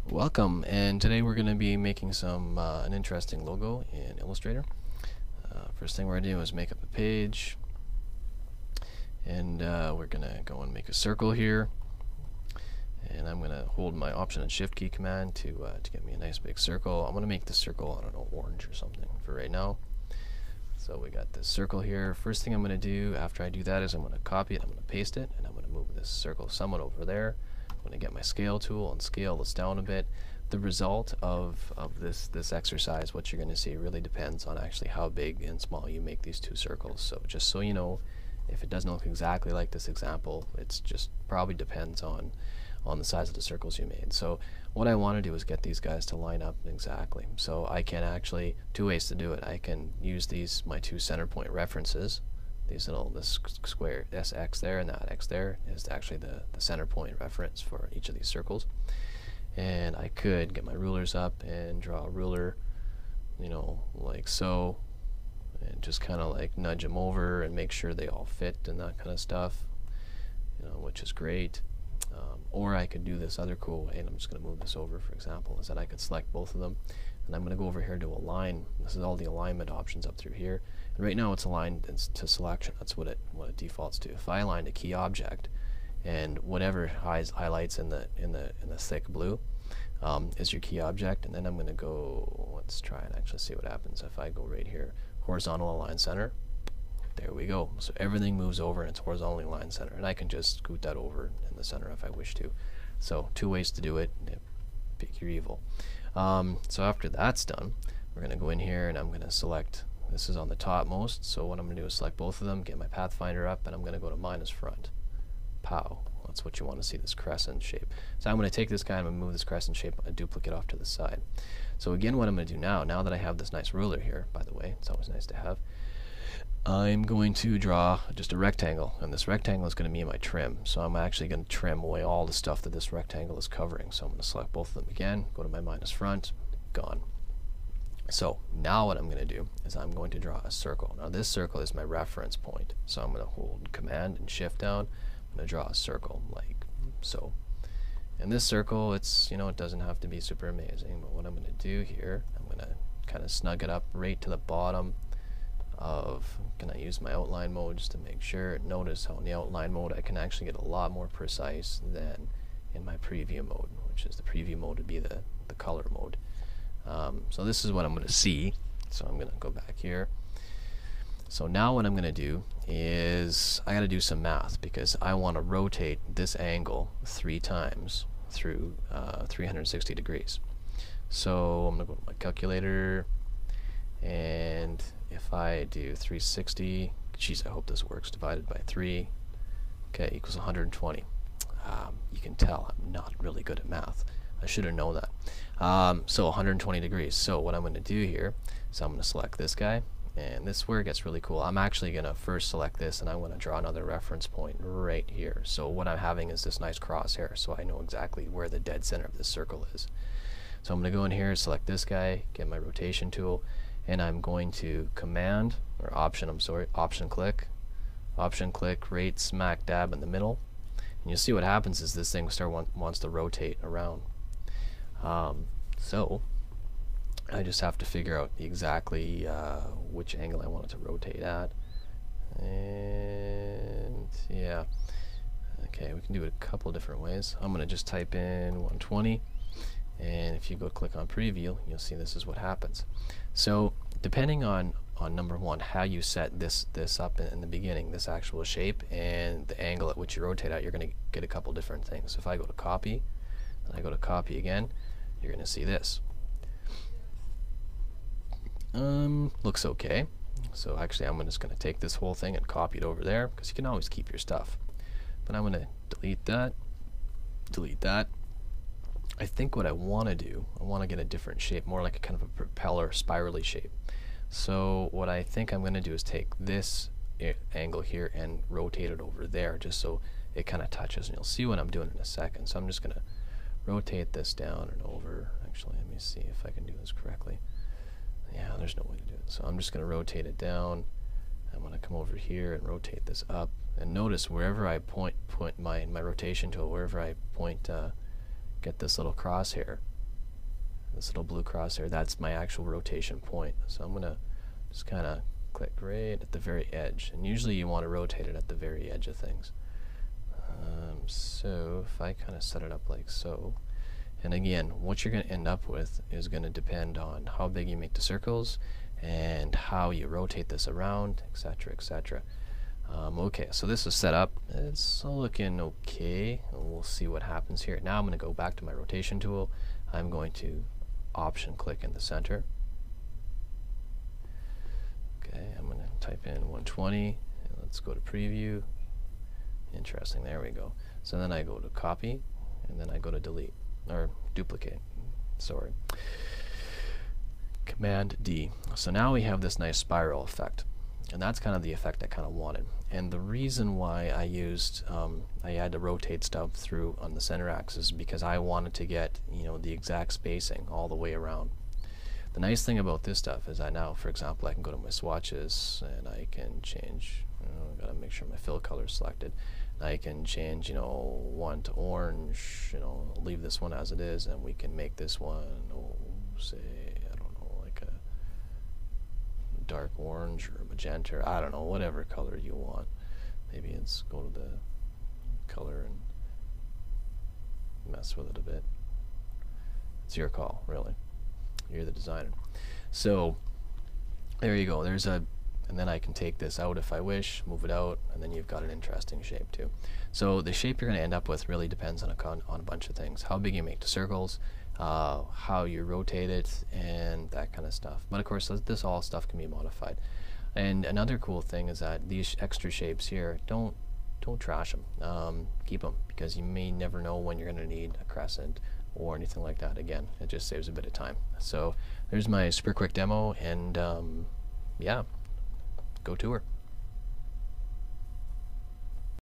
Welcome, and today we're going to be making an interesting logo in Illustrator. First thing we're going to do is make up a page, and we're going to go and make a circle here, and I'm going to hold my Option and Shift key command to get me a nice big circle. I'm going to make the circle, I don't know, orange or something for right now. So we got this circle here. First thing I'm going to do after I do that is I'm going to copy it, I'm going to paste it, and I'm going to move this circle somewhat over there. I'm going to get my scale tool and scale this down a bit. The result of this exercise, what you're going to see, really depends on actually how big and small you make these two circles. So just so you know, if it doesn't look exactly like this example, it's just probably depends on the size of the circles you made. So what I want to do is get these guys to line up exactly. So I can actually, two ways to do it. I can use my two center point references. This square, this X there and that X there is actually the center point reference for each of these circles. And I could get my rulers up and draw a ruler, you know, like so, and just kind of like nudge them over and make sure they all fit and that kind of stuff, you know, which is great. Or I could do this other cool way, and I'm just going to move this over, for example, is that I could select both of them, and I'm going to go over here to align. This is all the alignment options up through here, and right now it's aligned to selection. That's what it defaults to. If I align a key object, and whatever highlights in the thick blue is your key object, and then I'm going to go, let's try and actually see what happens if I go right here, horizontal align center. There we go. So everything moves over and it's horizontally aligned center, and I can just scoot that over in the center if I wish to. So two ways to do it. Pick your evil. So after that's done, we're going to go in here and I'm going to select, this is on the topmost, so what I'm going to do is select both of them, get my pathfinder up, and I'm going to go to minus front. Pow. That's what you want to see, this crescent shape. So I'm going to take this guy and I'm going to move this crescent shape a duplicate off to the side. So again, what I'm going to do now that I have this nice ruler here, by the way, it's always nice to have, I'm going to draw just a rectangle, and this rectangle is going to be my trim. So I'm actually going to trim away all the stuff that this rectangle is covering. So I'm going to select both of them again, go to my minus front, gone. So now what I'm going to do is I'm going to draw a circle. Now this circle is my reference point. So I'm going to hold Command and Shift down. I'm going to draw a circle like so. And this circle, it's, you know, it doesn't have to be super amazing, but what I'm going to do here, I'm going to kind of snug it up right to the bottom of, can I use my outline mode just to make sure? Notice how in the outline mode I can actually get a lot more precise than in my preview mode, which is the preview mode would be the color mode. So this is what I'm going to see. So I'm going to go back here. So now what I'm going to do is I got to do some math because I want to rotate this angle 3 times through 360 degrees. So I'm going to go to my calculator, and if I do 360, geez, I hope this works, divided by 3, okay, equals 120. You can tell I'm not really good at math. I should have known that. So 120 degrees. So what I'm going to do here is I'm going to select this guy, and this is where it gets really cool. I'm actually going to first select this, and I'm going to draw another reference point right here. So what I'm having is this nice crosshair, so I know exactly where the dead center of this circle is. So I'm going to go in here, select this guy, get my rotation tool, and I'm going to option click right smack dab in the middle, and you'll see what happens is this thing wants to rotate around. So I just have to figure out exactly which angle I want it to rotate at, and yeah, okay, we can do it a couple different ways. I'm going to just type in 120, and if you go click on preview, you'll see this is what happens. So depending on number one, how you set this up in the beginning, this actual shape, and the angle at which you rotate at, you're going to get a couple different things. If I go to copy, and I go to copy again, you're going to see this. Looks okay. So actually I'm just going to take this whole thing and copy it over there, because you can always keep your stuff. But I'm going to delete that, delete that. I think what I want to do, I want to get a different shape, more like a kind of a propeller spirally shape. So what I think I'm going to do is take this angle here and rotate it over there, just so it kind of touches, and you'll see what I'm doing in a second. So I'm just going to rotate this down and over. Actually, let me see if I can do this correctly. Yeah, there's no way to do it. So I'm just going to rotate it down. I'm going to come over here and rotate this up. And notice wherever I point my rotation tool, wherever I point, get this little crosshair, this little blue crosshair, that's my actual rotation point. So I'm gonna just kind of click right at the very edge, and usually you want to rotate it at the very edge of things. So if I kind of set it up like so, and again, what you're going to end up with is going to depend on how big you make the circles and how you rotate this around, etc., etc. Okay, so this is set up. It's looking okay. We'll see what happens here. Now I'm going to go back to my rotation tool. I'm going to option click in the center. Okay, I'm going to type in 120. Let's go to preview. Interesting, there we go. So then I go to copy, and then I go to delete, or duplicate, sorry. Command D. So now we have this nice spiral effect, and that's kind of the effect I kind of wanted. And the reason why I used, I had to rotate stuff through on the center axis because I wanted to get, you know, the exact spacing all the way around. The nice thing about this stuff is that now, for example, I can go to my swatches and I can change, I gotta make sure my fill color is selected. I can change, you know, one to orange, you know, leave this one as it is, and we can make this one, say, I don't know, like a dark orange or magenta, or I don't know, whatever color you want. Maybe it's go to the color and mess with it a bit. It's your call, really. You're the designer. So there you go. There's a, and then I can take this out if I wish, move it out, and then you've got an interesting shape too. So the shape you're going to end up with really depends on a bunch of things. How big you make the circles, how you rotate it, and that kind of stuff. But of course, this all stuff can be modified. And another cool thing is that these extra shapes here, don't trash them. Keep them, because you may never know when you're going to need a crescent or anything like that. Again, it just saves a bit of time. So there's my super quick demo, and yeah, go to her.